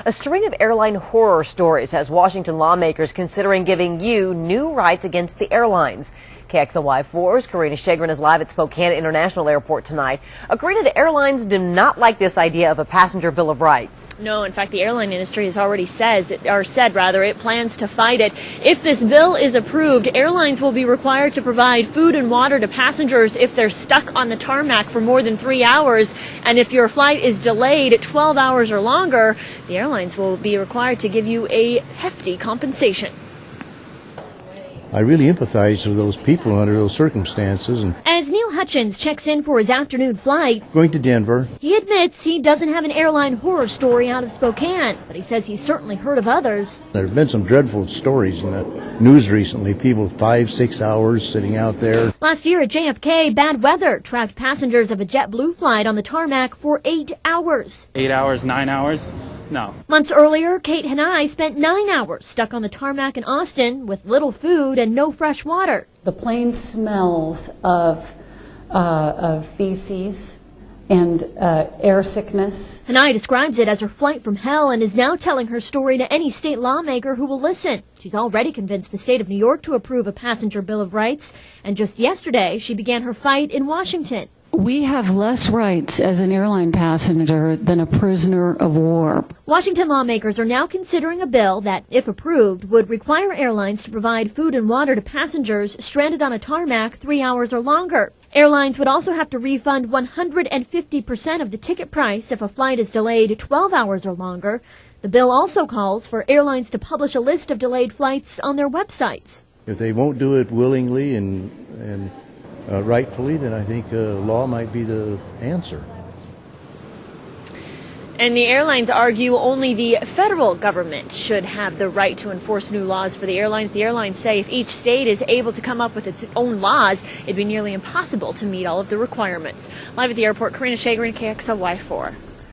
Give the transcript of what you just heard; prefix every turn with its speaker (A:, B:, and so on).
A: A string of airline horror stories has Washington lawmakers considering giving you new rights against the airlines. KXLY4's Karina Shagren is live at Spokane International Airport tonight. Karina, the airlines do not like this idea of a passenger bill of rights.
B: No, in fact, the airline industry has already said it plans to fight it. If this bill is approved, airlines will be required to provide food and water to passengers if they're stuck on the tarmac for more than 3 hours. And if your flight is delayed 12 hours or longer, the airlines will be required to give you a hefty compensation.
C: I really empathize with those people under those circumstances. And
B: as Neil Hutchins checks in for his afternoon flight,
C: going to Denver,
B: he admits he doesn't have an airline horror story out of Spokane, but he says he's certainly heard of others.
C: There have been some dreadful stories in the news recently, people 5-6 hours sitting out there.
B: Last year at JFK, bad weather trapped passengers of a JetBlue flight on the tarmac for 8 hours.
D: 8 hours, 9 hours? No.
B: Months earlier, Kate and I spent 9 hours stuck on the tarmac in Austin with little food and no fresh water.
E: The plane smells of feces and air sickness.
B: Hanai describes it as her flight from hell and is now telling her story to any state lawmaker who will listen. She's already convinced the state of New York to approve a passenger bill of rights, and just yesterday she began her fight in Washington.
E: We have less rights as an airline passenger than a prisoner of war.
B: Washington lawmakers are now considering a bill that, if approved, would require airlines to provide food and water to passengers stranded on a tarmac 3 hours or longer. Airlines would also have to refund 150% of the ticket price if a flight is delayed 12 hours or longer. The bill also calls for airlines to publish a list of delayed flights on their websites.
C: If they won't do it willingly and rightfully, then I think law might be the answer.
B: And the airlines argue only the federal government should have the right to enforce new laws for the airlines. The airlines say if each state is able to come up with its own laws, it'd be nearly impossible to meet all of the requirements. Live at the airport, Karina Shagren, KXLY4.